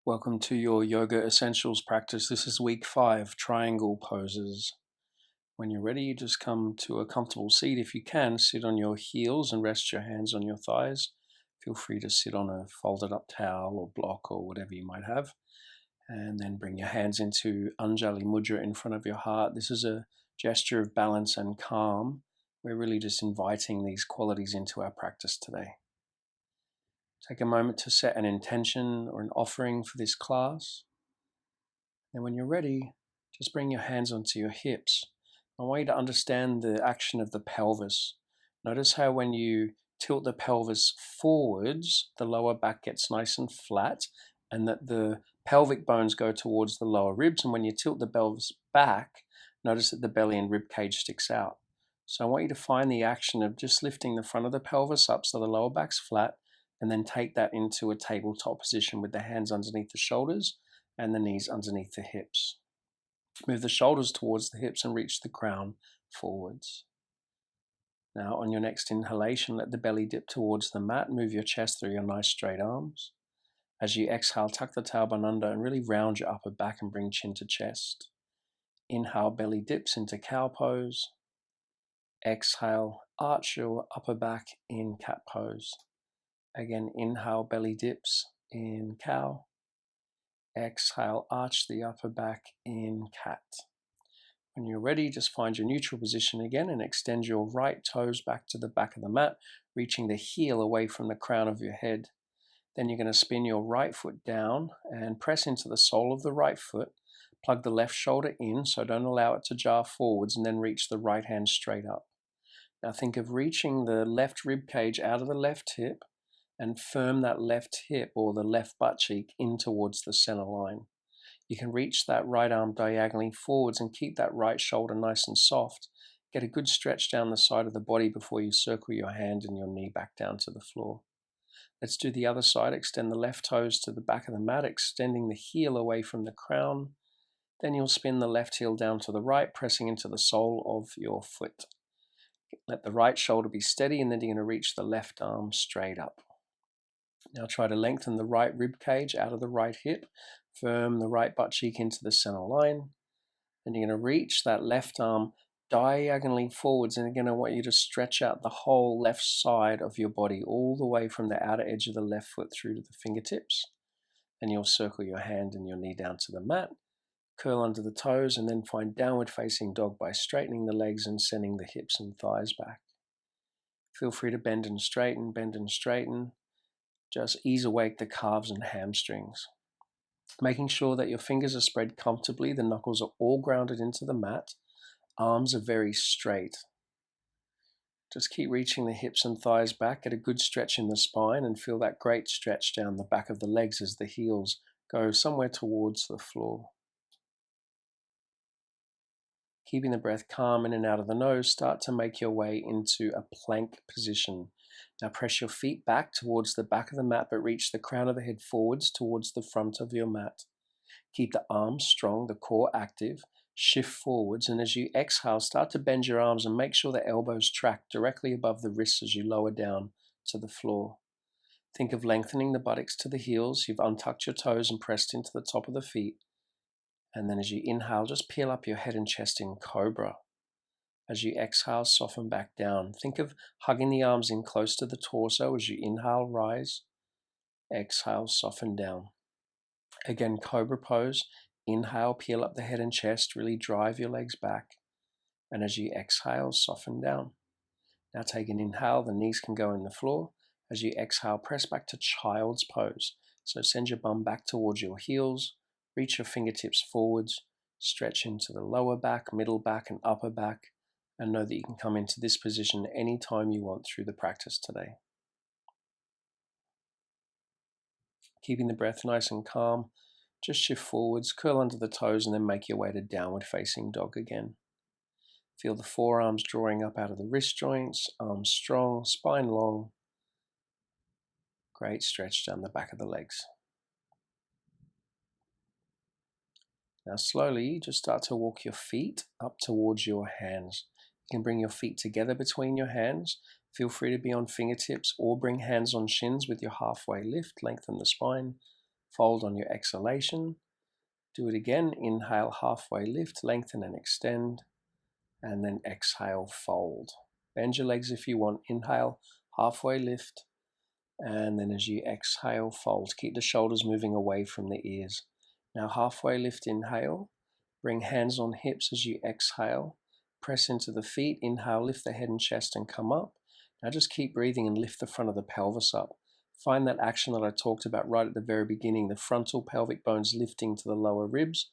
Welcome to your Yoga Essentials practice. This is week 5, triangle poses. When you're ready, you just come to a comfortable seat. If you can, sit on your heels and rest your hands on your thighs. Feel free to sit on a folded up towel or block or whatever you might have. And then bring your hands into Anjali Mudra in front of your heart. This is a gesture of balance and calm. We're really just inviting these qualities into our practice today. Take a moment to set an intention or an offering for this class. And when you're ready, just bring your hands onto your hips. I want you to understand the action of the pelvis. Notice how when you tilt the pelvis forwards, the lower back gets nice and flat, and that the pelvic bones go towards the lower ribs. And when you tilt the pelvis back, notice that the belly and rib cage sticks out. So I want you to find the action of just lifting the front of the pelvis up so the lower back's flat, and then take that into a tabletop position with the hands underneath the shoulders and the knees underneath the hips. Move the shoulders towards the hips and reach the crown forwards. Now on your next inhalation, let the belly dip towards the mat. Move your chest through your nice straight arms. As you exhale, tuck the tailbone under and really round your upper back and bring chin to chest. Inhale, belly dips into cow pose. Exhale, arch your upper back in cat pose. Again, inhale, belly dips in cow. Exhale, arch the upper back in cat. When you're ready, just find your neutral position again and extend your right toes back to the back of the mat, reaching the heel away from the crown of your head. Then you're going to spin your right foot down and press into the sole of the right foot. Plug the left shoulder in, so don't allow it to jar forwards, and then reach the right hand straight up. Now think of reaching the left rib cage out of the left hip and firm that left hip or the left butt cheek in towards the center line. You can reach that right arm diagonally forwards and keep that right shoulder nice and soft. Get a good stretch down the side of the body before you circle your hand and your knee back down to the floor. Let's do the other side. Extend the left toes to the back of the mat, extending the heel away from the crown. Then you'll spin the left heel down to the right, pressing into the sole of your foot. Let the right shoulder be steady, and then you're going to reach the left arm straight up. Now try to lengthen the right rib cage out of the right hip. Firm the right butt cheek into the center line. Then you're going to reach that left arm diagonally forwards, and again I want you to stretch out the whole left side of your body all the way from the outer edge of the left foot through to the fingertips. Then you'll circle your hand and your knee down to the mat, curl under the toes, and then find downward facing dog by straightening the legs and sending the hips and thighs back. Feel free to bend and straighten, bend and straighten. Just ease awake the calves and hamstrings. Making sure that your fingers are spread comfortably, the knuckles are all grounded into the mat, arms are very straight. Just keep reaching the hips and thighs back, get a good stretch in the spine and feel that great stretch down the back of the legs as the heels go somewhere towards the floor. Keeping the breath calm in and out of the nose, start to make your way into a plank position. Now press your feet back towards the back of the mat, but reach the crown of the head forwards towards the front of your mat. Keep the arms strong, the core active. Shift forwards, and as you exhale, start to bend your arms and make sure the elbows track directly above the wrists as you lower down to the floor. Think of lengthening the buttocks to the heels. You've untucked your toes and pressed into the top of the feet. And then as you inhale, just peel up your head and chest in cobra. As you exhale, soften back down. Think of hugging the arms in close to the torso. As you inhale, rise. Exhale, soften down. Again, cobra pose. Inhale, peel up the head and chest. Really drive your legs back. And as you exhale, soften down. Now take an inhale. The knees can go in the floor. As you exhale, press back to child's pose. So send your bum back towards your heels. Reach your fingertips forwards. Stretch into the lower back, middle back, and upper back. And know that you can come into this position anytime you want through the practice today. Keeping the breath nice and calm, just shift forwards, curl under the toes, and then make your way to downward facing dog again. Feel the forearms drawing up out of the wrist joints, arms strong, spine long. Great stretch down the back of the legs. Now slowly, just start to walk your feet up towards your hands. You can bring your feet together between your hands. Feel free to be on fingertips or bring hands on shins with your halfway lift. Lengthen the spine. Fold on your exhalation. Do it again. Inhale, halfway lift, lengthen and extend. And then exhale, fold. Bend your legs if you want. Inhale, halfway lift. And then as you exhale, fold. Keep the shoulders moving away from the ears. Now halfway lift, inhale. Bring hands on hips as you exhale. Press into the feet. Inhale, lift the head and chest and come up. Now just keep breathing and lift the front of the pelvis up. Find that action that I talked about right at the very beginning, the frontal pelvic bones lifting to the lower ribs.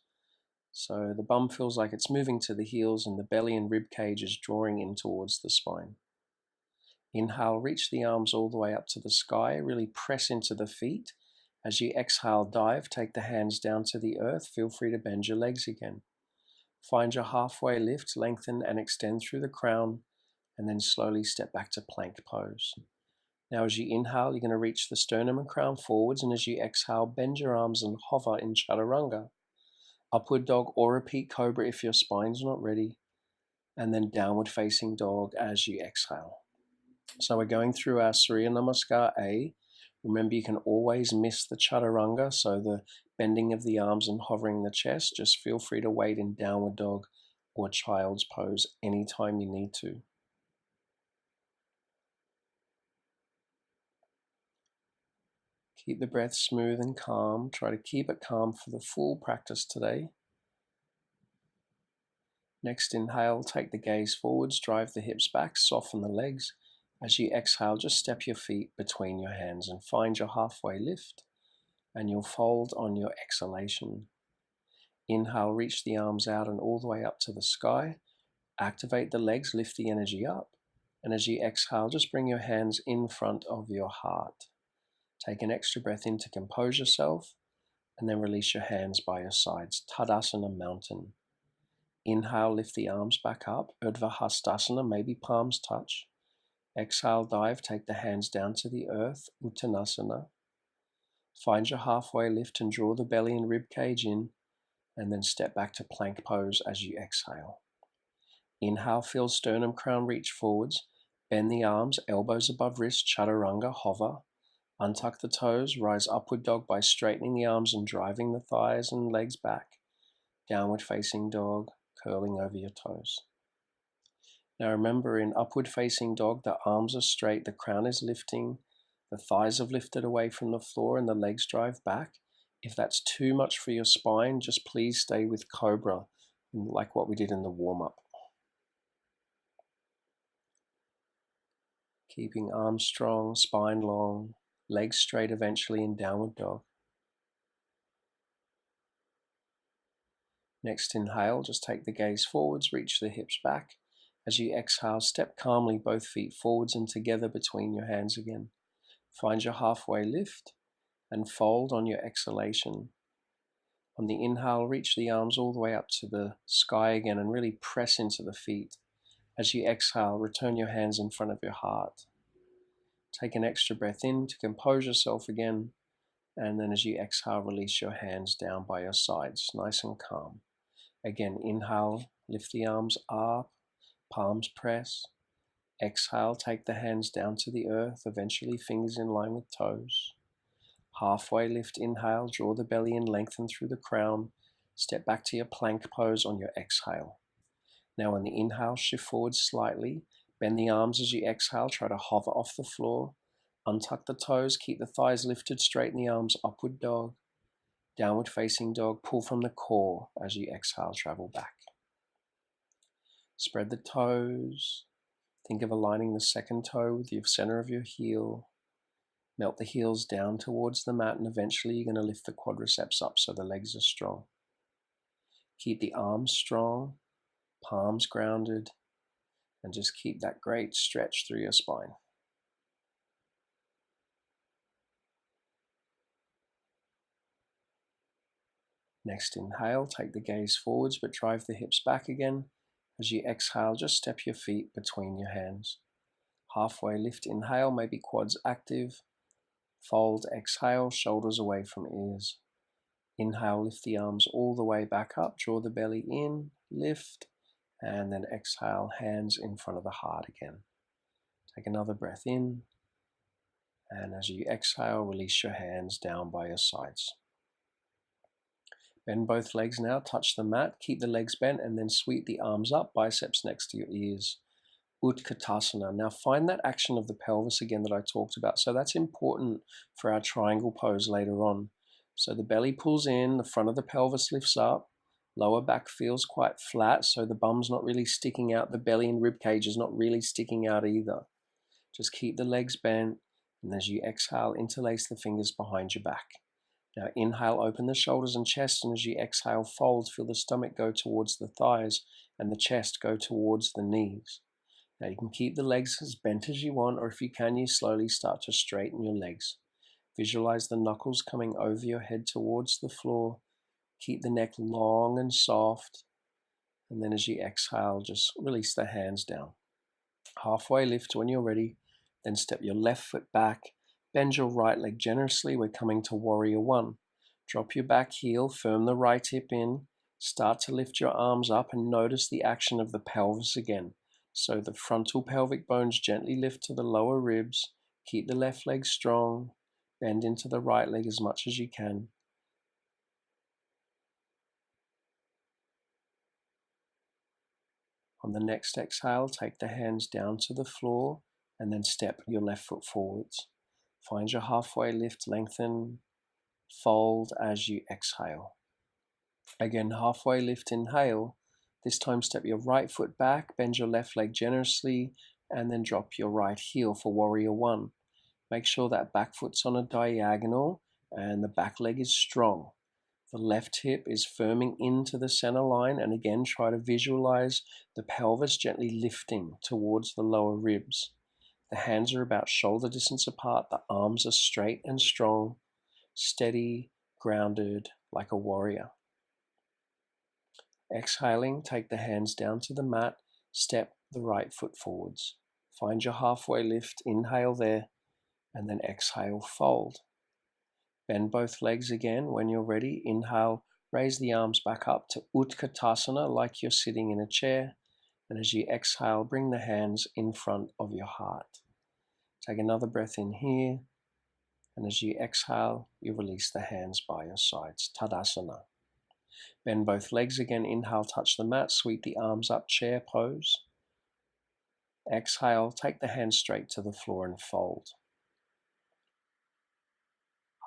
So the bum feels like it's moving to the heels and the belly and rib cage is drawing in towards the spine. Inhale, reach the arms all the way up to the sky. Really press into the feet. As you exhale, dive. Take the hands down to the earth. Feel free to bend your legs again. Find your halfway lift, lengthen and extend through the crown, and then slowly step back to plank pose. Now as you inhale, you're going to reach the sternum and crown forwards, and as you exhale, bend your arms and hover in chaturanga. Upward dog or repeat cobra if your spine's not ready, and then downward facing dog as you exhale. So we're going through our Surya Namaskar A. Remember, you can always miss the chaturanga, so the bending of the arms and hovering the chest. Just feel free to wait in downward dog or child's pose anytime you need to. Keep the breath smooth and calm. Try to keep it calm for the full practice today. Next, inhale, take the gaze forwards, drive the hips back, soften the legs. As you exhale, just step your feet between your hands and find your halfway lift, and you'll fold on your exhalation. Inhale, reach the arms out and all the way up to the sky. Activate the legs, lift the energy up. And as you exhale, just bring your hands in front of your heart. Take an extra breath in to compose yourself, and then release your hands by your sides. Tadasana, mountain. Inhale, lift the arms back up. Urdhva Hastasana, maybe palms touch. Exhale, dive, take the hands down to the earth, Uttanasana. Find your halfway lift and draw the belly and rib cage in, and then step back to plank pose as you exhale. Inhale, feel sternum crown reach forwards. Bend the arms, elbows above wrist, chaturanga, hover. Untuck the toes, rise upward dog by straightening the arms and driving the thighs and legs back. Downward facing dog, curling over your toes. Now remember, in upward facing dog, the arms are straight, the crown is lifting, the thighs have lifted away from the floor and the legs drive back. If that's too much for your spine, just please stay with cobra, like what we did in the warm-up. Keeping arms strong, spine long, legs straight eventually in downward dog. Next inhale, just take the gaze forwards, reach the hips back. As you exhale, step calmly both feet forwards and together between your hands again. Find your halfway lift and fold on your exhalation. On the inhale, reach the arms all the way up to the sky again and really press into the feet. As you exhale, return your hands in front of your heart. Take an extra breath in to compose yourself again, and then as you exhale, release your hands down by your sides, nice and calm. Again, inhale, lift the arms up, palms press. Exhale, take the hands down to the earth, eventually fingers in line with toes. Halfway lift, inhale, draw the belly in, lengthen through the crown. Step back to your plank pose on your exhale. Now on the inhale, shift forward slightly. Bend the arms as you exhale, try to hover off the floor. Untuck the toes, keep the thighs lifted, straighten the arms, upward dog. Downward facing dog, pull from the core as you exhale, travel back. Spread the toes. Think of aligning the second toe with the center of your heel. Melt the heels down towards the mat, and eventually you're going to lift the quadriceps up so the legs are strong. Keep the arms strong, palms grounded, and just keep that great stretch through your spine. Next inhale, take the gaze forwards but drive the hips back again. As you exhale, just step your feet between your hands. Halfway lift, inhale, maybe quads active. Fold, exhale, shoulders away from ears. Inhale, lift the arms all the way back up, draw the belly in, lift, and then exhale, hands in front of the heart again. Take another breath in, and as you exhale, release your hands down by your sides. Bend both legs now, touch the mat, keep the legs bent, and then sweep the arms up, biceps next to your ears. Utkatasana. Now find that action of the pelvis again that I talked about. So that's important for our triangle pose later on. So the belly pulls in, the front of the pelvis lifts up, lower back feels quite flat, so the bum's not really sticking out, the belly and rib cage is not really sticking out either. Just keep the legs bent, and as you exhale, interlace the fingers behind your back. Now inhale, open the shoulders and chest, and as you exhale, fold, feel the stomach go towards the thighs and the chest go towards the knees. Now you can keep the legs as bent as you want, or if you can, you slowly start to straighten your legs. Visualize the knuckles coming over your head towards the floor. Keep the neck long and soft, and then as you exhale, just release the hands down. Halfway lift when you're ready, then step your left foot back, bend your right leg generously. We're coming to warrior one. Drop your back heel, firm the right hip in, start to lift your arms up and notice the action of the pelvis again. So the frontal pelvic bones gently lift to the lower ribs, keep the left leg strong, bend into the right leg as much as you can. On the next exhale, take the hands down to the floor and then step your left foot forwards. Find your halfway lift, lengthen, fold as you exhale. Again, halfway lift, inhale. This time step your right foot back, bend your left leg generously, and then drop your right heel for warrior one. Make sure that back foot's on a diagonal and the back leg is strong. The left hip is firming into the center line, and again try to visualize the pelvis gently lifting towards the lower ribs. The hands are about shoulder distance apart, the arms are straight and strong, steady, grounded like a warrior. Exhaling, take the hands down to the mat, step the right foot forwards. Find your halfway lift, inhale there, and then exhale, fold. Bend both legs again. When you're ready, inhale, raise the arms back up to Utkatasana like you're sitting in a chair. And as you exhale, bring the hands in front of your heart. Take another breath in here. And as you exhale, you release the hands by your sides. Tadasana. Bend both legs again. Inhale, touch the mat. Sweep the arms up, chair pose. Exhale, take the hands straight to the floor and fold.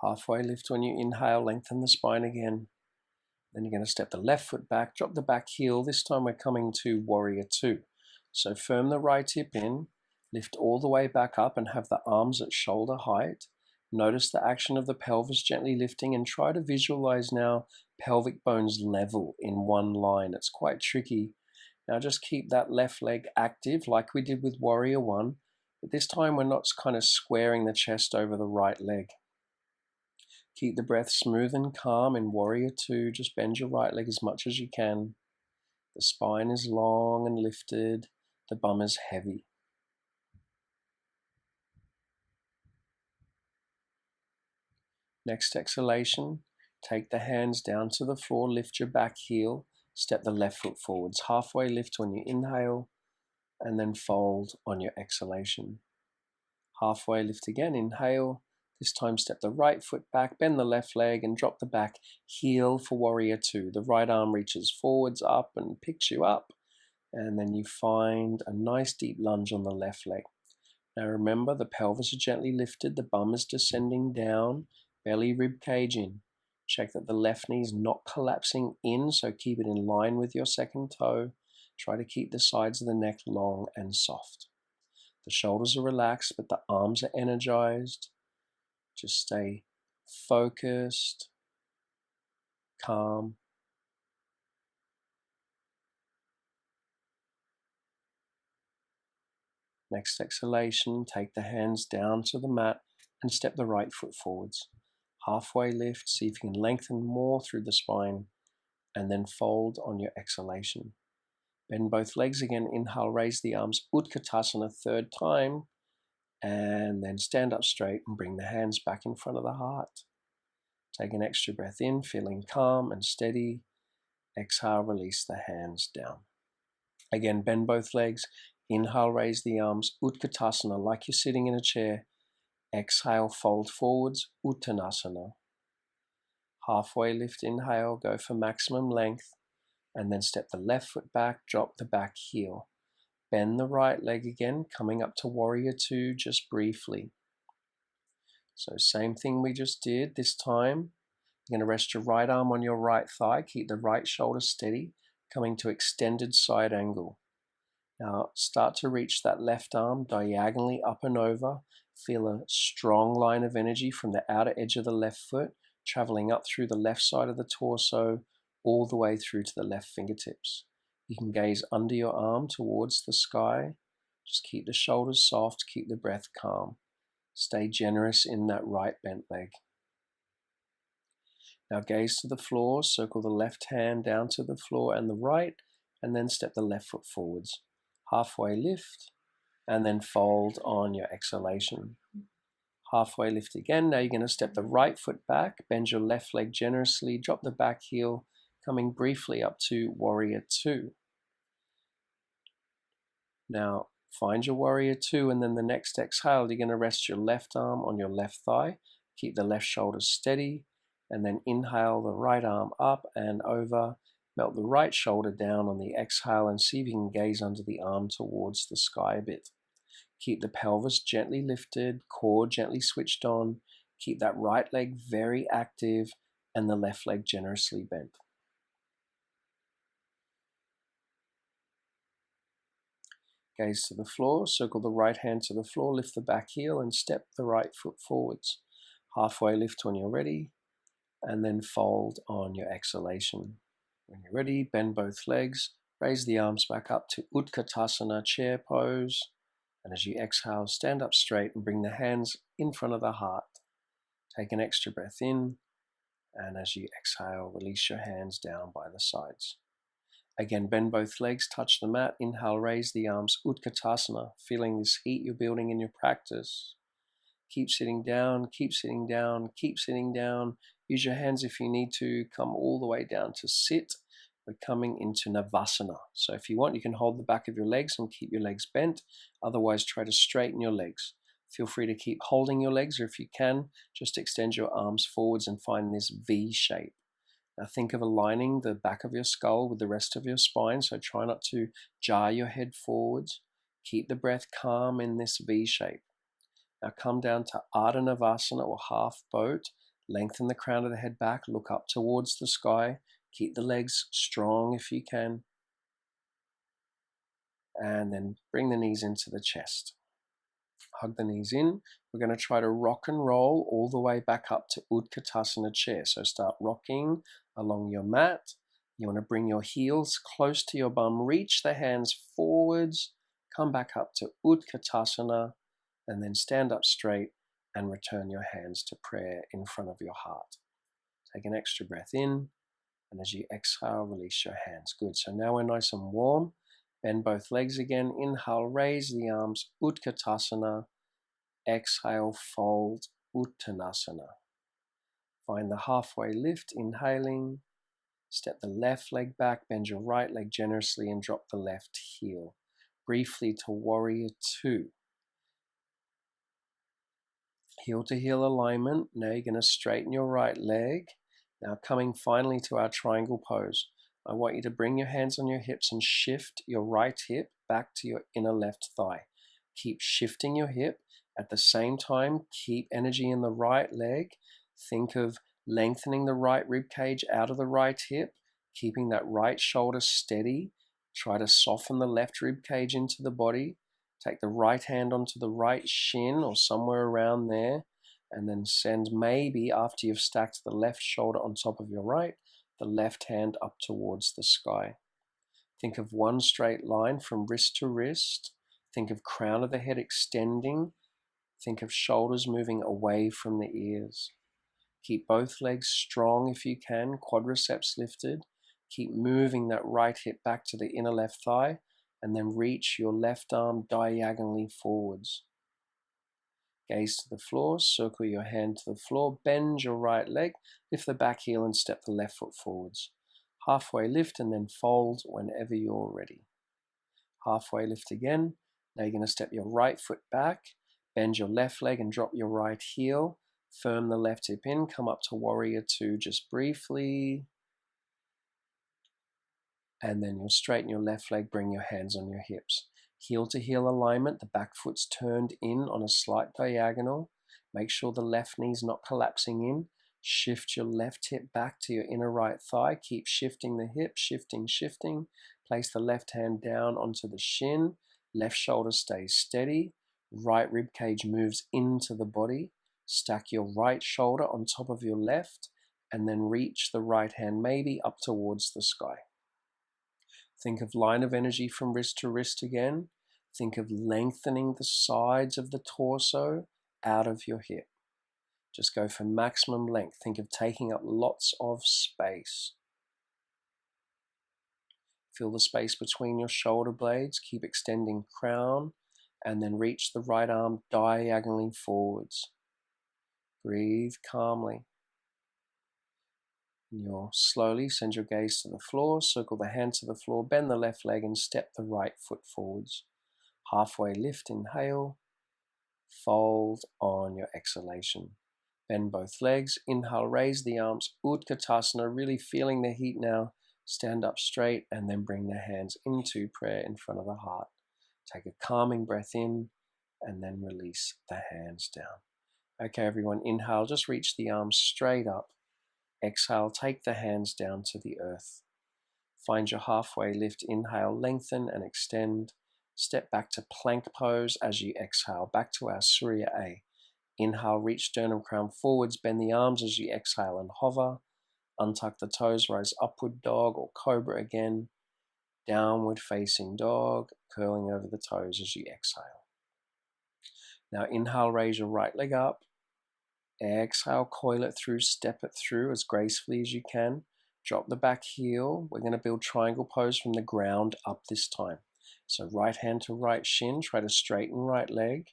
Halfway lift when you inhale, lengthen the spine again. Then you're going to step the left foot back, drop the back heel. This time we're coming to warrior two. So firm the right hip in, lift all the way back up and have the arms at shoulder height. Notice the action of the pelvis gently lifting and try to visualize now pelvic bones level in one line. It's quite tricky. Now just keep that left leg active like we did with warrior one, but this time we're not kind of squaring the chest over the right leg. Keep the breath smooth and calm in warrior two. Just bend your right leg as much as you can. The spine is long and lifted. The bum is heavy. Next exhalation, take the hands down to the floor, lift your back heel, step the left foot forwards. Halfway lift when you inhale, and then fold on your exhalation. Halfway lift again, inhale. This time step the right foot back, bend the left leg and drop the back heel for warrior two. The right arm reaches forwards up and picks you up. And then you find a nice deep lunge on the left leg. Now remember, the pelvis is gently lifted, the bum is descending down, belly rib cage in. Check that the left knee is not collapsing in, so keep it in line with your second toe. Try to keep the sides of the neck long and soft. The shoulders are relaxed, but the arms are energized. Just stay focused, calm. Next exhalation, take the hands down to the mat and step the right foot forwards. Halfway lift, see if you can lengthen more through the spine, and then fold on your exhalation. Bend both legs again, inhale, raise the arms, Utkatasana third time, and then stand up straight and bring the hands back in front of the heart. Take an extra breath in, feeling calm and steady. Exhale, release the hands down. Again, bend both legs. Inhale, raise the arms, Utkatasana, like you're sitting in a chair. Exhale, fold forwards, Uttanasana. Halfway lift, inhale, go for maximum length, and then step the left foot back, drop the back heel. Bend the right leg again, coming up to warrior two just briefly. So same thing we just did. This time, you're going to rest your right arm on your right thigh, keep the right shoulder steady, coming to extended side angle. Now start to reach that left arm diagonally up and over. Feel a strong line of energy from the outer edge of the left foot, traveling up through the left side of the torso, all the way through to the left fingertips. You can gaze under your arm towards the sky. Just keep the shoulders soft, keep the breath calm. Stay generous in that right bent leg. Now gaze to the floor, circle the left hand down to the floor and the right, and then step the left foot forwards. Halfway lift, and then fold on your exhalation. Halfway lift again. Now you're going to step the right foot back, bend your left leg generously, drop the back heel, coming briefly up to warrior two. Now find your warrior two, and then the next exhale, you're going to rest your left arm on your left thigh, keep the left shoulder steady, and then inhale the right arm up and over. Melt the right shoulder down on the exhale and see if you can gaze under the arm towards the sky a bit. Keep the pelvis gently lifted, core gently switched on. Keep that right leg very active and the left leg generously bent. Gaze to the floor, circle the right hand to the floor, lift the back heel and step the right foot forwards. Halfway lift when you're ready, and then fold on your exhalation. When you're ready, bend both legs, raise the arms back up to Utkatasana, chair pose. And as you exhale, stand up straight and bring the hands in front of the heart. Take an extra breath in, and as you exhale, release your hands down by the sides. Again, bend both legs, touch the mat, inhale, raise the arms, Utkatasana, feeling this heat you're building in your practice. Keep sitting down, keep sitting down, keep sitting down. Use your hands if you need to, come all the way down to sit. We're coming into Navasana. So if you want, you can hold the back of your legs and keep your legs bent. Otherwise, try to straighten your legs. Feel free to keep holding your legs, or if you can, just extend your arms forwards and find this V shape. Now think of aligning the back of your skull with the rest of your spine, so try not to jar your head forwards. Keep the breath calm in this V shape. Now come down to Ardha Navasana, or half boat. Lengthen the crown of the head back, look up towards the sky. Keep the legs strong if you can. And then bring the knees into the chest. Hug the knees in. We're going to try to rock and roll all the way back up to Utkatasana chair. So start rocking along your mat. You want to bring your heels close to your bum. Reach the hands forwards. Come back up to Utkatasana. And then stand up straight and return your hands to prayer in front of your heart. Take an extra breath in, and as you exhale, release your hands. Good. So now we're nice and warm. Bend both legs again. Inhale, raise the arms, Utkatasana. Exhale, fold, Uttanasana. Find the halfway lift, inhaling. Step the left leg back, bend your right leg generously and drop the left heel. Briefly to warrior two. Heel to heel alignment. Now you're going to straighten your right leg. Now coming finally to our triangle pose. I want you to bring your hands on your hips and shift your right hip back to your inner left thigh. Keep shifting your hip. At the same time, keep energy in the right leg. Think of lengthening the right rib cage out of the right hip, keeping that right shoulder steady. Try to soften the left rib cage into the body. Take the right hand onto the right shin or somewhere around there, and then send maybe, after you've stacked the left shoulder on top of your right, the left hand up towards the sky. Think of one straight line from wrist to wrist. Think of crown of the head extending. Think of shoulders moving away from the ears. Keep both legs strong if you can, quadriceps lifted. Keep moving that right hip back to the inner left thigh, and then reach your left arm diagonally forwards. Gaze to the floor, circle your hand to the floor, bend your right leg, lift the back heel and step the left foot forwards. Halfway lift and then fold whenever you're ready. Halfway lift again. Now you're going to step your right foot back, bend your left leg and drop your right heel. Firm the left hip in, come up to warrior two just briefly. And then you'll straighten your left leg, bring your hands on your hips. Heel to heel alignment, the back foot's turned in on a slight diagonal. Make sure the left knee's not collapsing in. Shift your left hip back to your inner right thigh. Keep shifting the hip, shifting. Place the left hand down onto the shin. Left shoulder stays steady. Right rib cage moves into the body. Stack your right shoulder on top of your left, and then reach the right hand maybe up towards the sky. Think of line of energy from wrist to wrist again. Think of lengthening the sides of the torso out of your hip. Just go for maximum length. Think of taking up lots of space. Feel the space between your shoulder blades. Keep extending crown, and then reach the right arm diagonally forwards. Breathe calmly. And you'll slowly send your gaze to the floor, circle the hand to the floor, bend the left leg and step the right foot forwards. Halfway lift, inhale, fold on your exhalation. Bend both legs, inhale, raise the arms, Utkatasana, really feeling the heat now. Stand up straight and then bring the hands into prayer in front of the heart. Take a calming breath in and then release the hands down. Okay, everyone, inhale, just reach the arms straight up. Exhale, take the hands down to the earth. Find your halfway lift, inhale, lengthen and extend. Step back to plank pose as you exhale, back to our Surya A. Inhale, reach sternum crown forwards, bend the arms as you exhale and hover. Untuck the toes, rise upward dog or cobra again. Downward facing dog, curling over the toes as you exhale. Now inhale, raise your right leg up. Exhale, coil it through, step it through as gracefully as you can. Drop the back heel. We're going to build triangle pose from the ground up this time. So right hand to right shin, try to straighten right leg.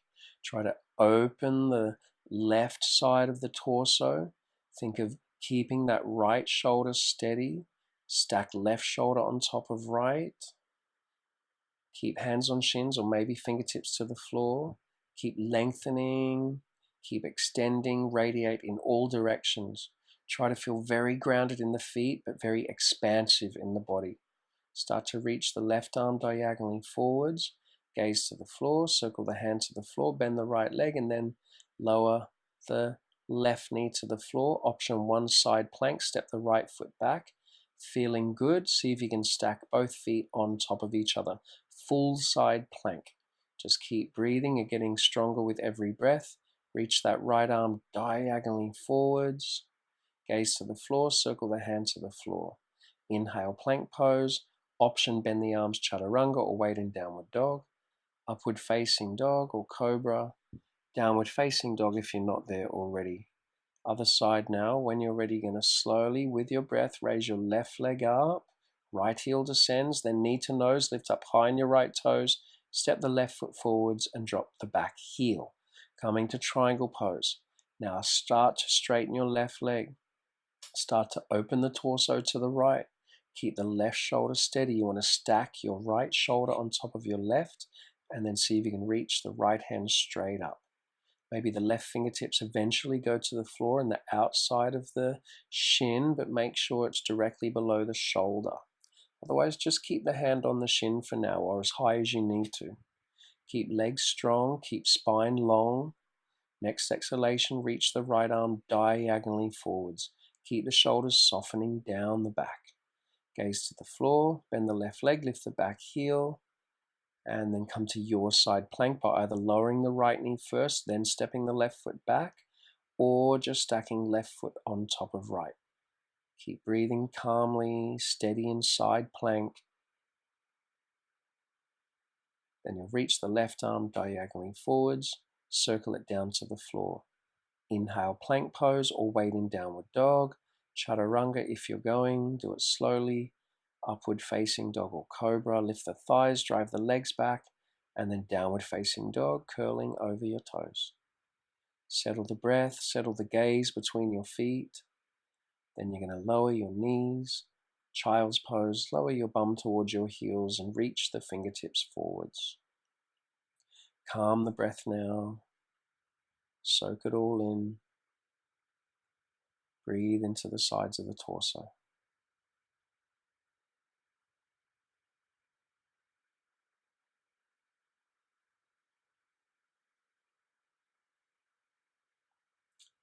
Try to open the left side of the torso. Think of keeping that right shoulder steady. Stack left shoulder on top of right. Keep hands on shins or maybe fingertips to the floor. Keep lengthening. Keep extending, radiate in all directions. Try to feel very grounded in the feet, but very expansive in the body. Start to reach the left arm diagonally forwards. Gaze to the floor, circle the hand to the floor, bend the right leg, and then lower the left knee to the floor. Option one, side plank, step the right foot back. Feeling good, see if you can stack both feet on top of each other. Full side plank. Just keep breathing and getting stronger with every breath. Reach that right arm diagonally forwards. Gaze to the floor, circle the hand to the floor. Inhale, plank pose. Option, bend the arms, chaturanga or waiting downward dog. Upward facing dog or cobra. Downward facing dog if you're not there already. Other side now. When you're ready, you're going to slowly, with your breath, raise your left leg up. Right heel descends, then knee to nose, lift up high in your right toes. Step the left foot forwards and drop the back heel. Coming to triangle pose. Now start to straighten your left leg. Start to open the torso to the right. Keep the left shoulder steady. You want to stack your right shoulder on top of your left and then see if you can reach the right hand straight up. Maybe the left fingertips eventually go to the floor and the outside of the shin, but make sure it's directly below the shoulder. Otherwise, just keep the hand on the shin for now or as high as you need to. Keep legs strong, keep spine long. Next exhalation, reach the right arm diagonally forwards. Keep the shoulders softening down the back. Gaze to the floor, bend the left leg, lift the back heel, and then come to your side plank by either lowering the right knee first, then stepping the left foot back, or just stacking left foot on top of right. Keep breathing calmly, steady in side plank. Then you'll reach the left arm diagonally forwards, circle it down to the floor. Inhale, plank pose or waiting downward dog. Chaturanga if you're going, do it slowly. Upward facing dog or cobra, lift the thighs, drive the legs back, and then downward facing dog, curling over your toes. Settle the breath, settle the gaze between your feet. Then you're going to lower your knees. Child's pose, lower your bum towards your heels and reach the fingertips forwards. Calm the breath now. Soak it all in. Breathe into the sides of the torso.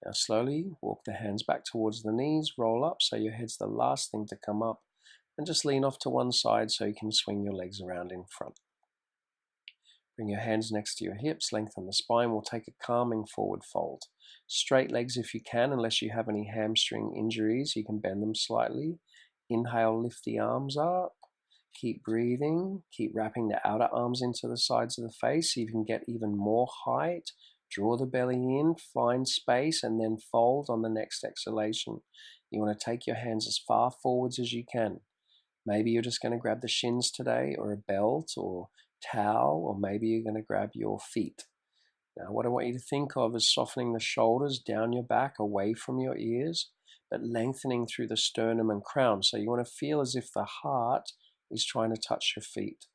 Now slowly walk the hands back towards the knees, roll up so your head's the last thing to come up, and just lean off to one side so you can swing your legs around in front. Bring your hands next to your hips, lengthen the spine. We'll take a calming forward fold. Straight legs if you can, unless you have any hamstring injuries, you can bend them slightly. Inhale, lift the arms up. Keep breathing. Keep wrapping the outer arms into the sides of the face so you can get even more height. Draw the belly in, find space, and then fold on the next exhalation. You want to take your hands as far forwards as you can. Maybe you're just going to grab the shins today, or a belt, or towel, or maybe you're going to grab your feet. Now, what I want you to think of is softening the shoulders down your back, away from your ears, but lengthening through the sternum and crown. So you want to feel as if the heart is trying to touch your feet.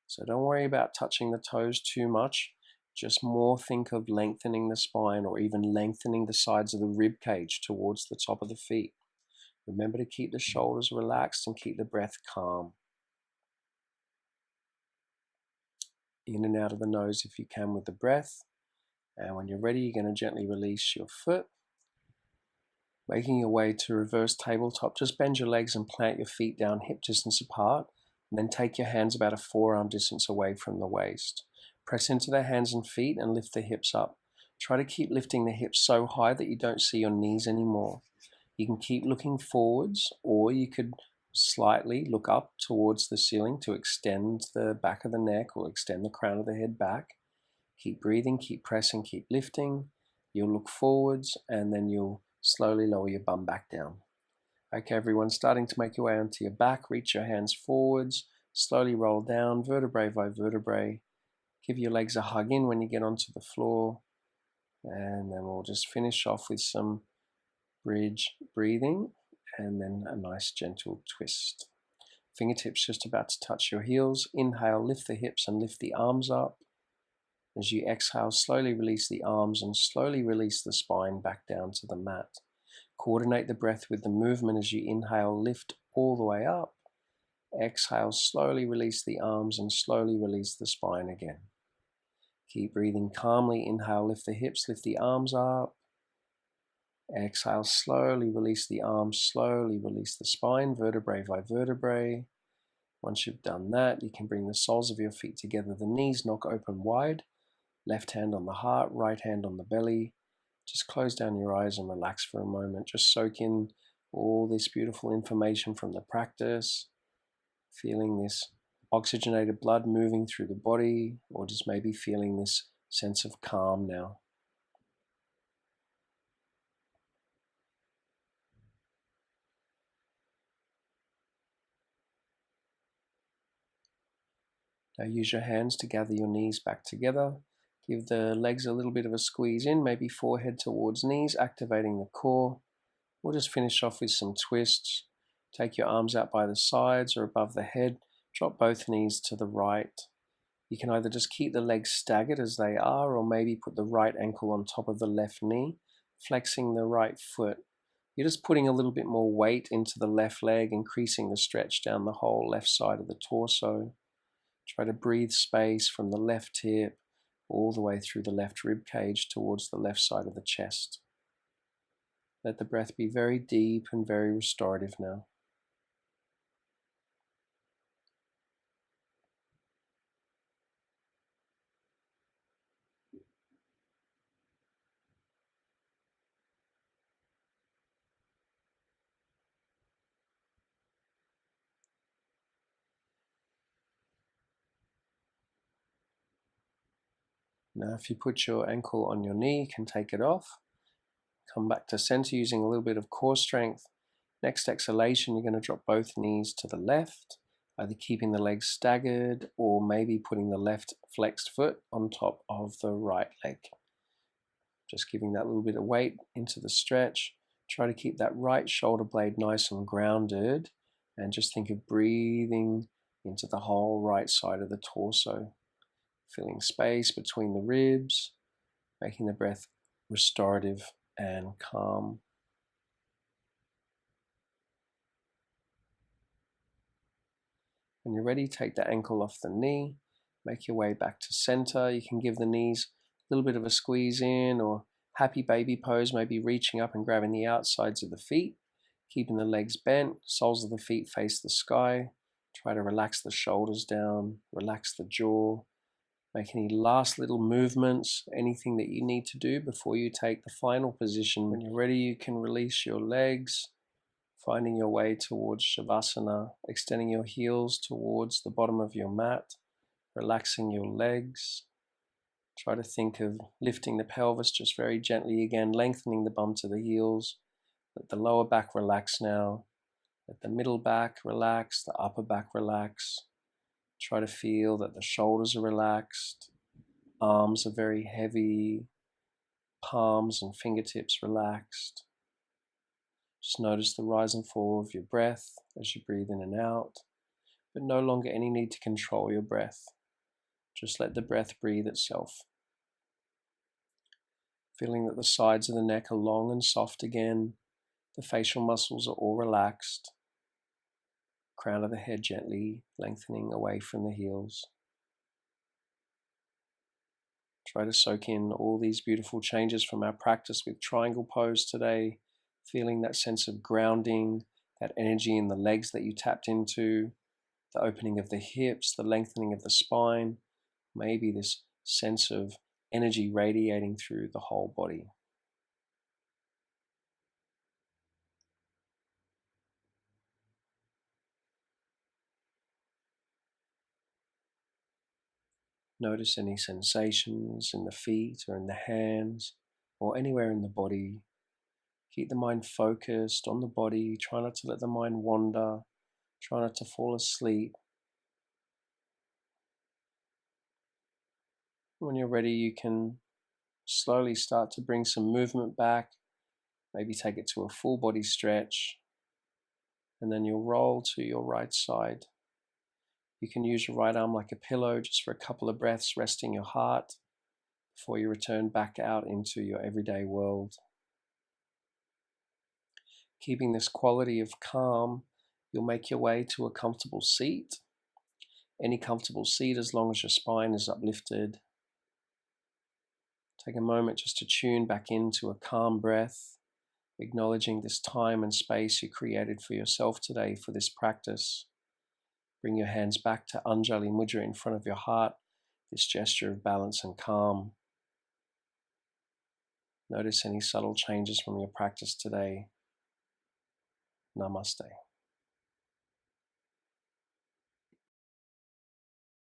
So don't worry about touching the toes too much. Just more think of lengthening the spine, or even lengthening the sides of the rib cage towards the top of the feet. Remember to keep the shoulders relaxed and keep the breath calm. In and out of the nose if you can with the breath. And when you're ready, you're going to gently release your foot. Making your way to reverse tabletop, just bend your legs and plant your feet down hip distance apart. And then take your hands about a forearm distance away from the waist. Press into the hands and feet and lift the hips up. Try to keep lifting the hips so high that you don't see your knees anymore. You can keep looking forwards, or you could slightly look up towards the ceiling to extend the back of the neck or extend the crown of the head back. Keep breathing, keep pressing, keep lifting. You'll look forwards and then you'll slowly lower your bum back down. Okay, everyone, starting to make your way onto your back. Reach your hands forwards, slowly roll down, vertebrae by vertebrae. Give your legs a hug in when you get onto the floor. And then we'll just finish off with some bridge breathing, and then a nice gentle twist. Fingertips just about to touch your heels. Inhale, lift the hips and lift the arms up. As you exhale, slowly release the arms and slowly release the spine back down to the mat. Coordinate the breath with the movement as you inhale, lift all the way up. Exhale, slowly release the arms and slowly release the spine again. Keep breathing calmly. Inhale, lift the hips, lift the arms up. Exhale, slowly release the arms, slowly release the spine, vertebrae by vertebrae. Once you've done that, you can bring the soles of your feet together, the knees knock open wide, left hand on the heart, right hand on the belly. Just close down your eyes and relax for a moment. Just soak in all this beautiful information from the practice, feeling this oxygenated blood moving through the body, or just maybe feeling this sense of calm now. Now use your hands to gather your knees back together. Give the legs a little bit of a squeeze in, maybe forehead towards knees, activating the core. We'll just finish off with some twists. Take your arms out by the sides or above the head. Drop both knees to the right. You can either just keep the legs staggered as they are, or maybe put the right ankle on top of the left knee, flexing the right foot. You're just putting a little bit more weight into the left leg, increasing the stretch down the whole left side of the torso. Try to breathe space from the left hip all the way through the left rib cage towards the left side of the chest. Let the breath be very deep and very restorative now. Now if you put your ankle on your knee, you can take it off. Come back to center using a little bit of core strength. Next exhalation, you're going to drop both knees to the left, either keeping the legs staggered or maybe putting the left flexed foot on top of the right leg. Just giving that little bit of weight into the stretch. Try to keep that right shoulder blade nice and grounded, and just think of breathing into the whole right side of the torso, filling space between the ribs, making the breath restorative and calm. When you're ready, take the ankle off the knee, make your way back to center. You can give the knees a little bit of a squeeze in, or happy baby pose, maybe reaching up and grabbing the outsides of the feet, keeping the legs bent, soles of the feet face the sky. Try to relax the shoulders down, relax the jaw. Make any last little movements, anything that you need to do before you take the final position. When you're ready, you can release your legs, finding your way towards Shavasana, extending your heels towards the bottom of your mat, relaxing your legs. Try to think of lifting the pelvis just very gently again, lengthening the bum to the heels. Let the lower back relax now. Let the middle back relax, the upper back relax. Try to feel that the shoulders are relaxed, arms are very heavy, palms and fingertips relaxed. Just notice the rise and fall of your breath as you breathe in and out, but no longer any need to control your breath. Just let the breath breathe itself. Feeling that the sides of the neck are long and soft again, the facial muscles are all relaxed. Crown of the head gently lengthening away from the heels. Try to soak in all these beautiful changes from our practice with triangle pose today, feeling that sense of grounding, that energy in the legs that you tapped into, the opening of the hips, the lengthening of the spine, maybe this sense of energy radiating through the whole body. Notice any sensations in the feet or in the hands or anywhere in the body. Keep the mind focused on the body. Try not to let the mind wander. Try not to fall asleep. When you're ready, you can slowly start to bring some movement back. Maybe take it to a full body stretch. And then you'll roll to your right side. You can use your right arm like a pillow just for a couple of breaths, resting your heart before you return back out into your everyday world. Keeping this quality of calm, you'll make your way to a comfortable seat. Any comfortable seat as long as your spine is uplifted. Take a moment just to tune back into a calm breath, acknowledging this time and space you created for yourself today for this practice. Bring your hands back to Anjali Mudra in front of your heart, this gesture of balance and calm. Notice any subtle changes from your practice today. Namaste.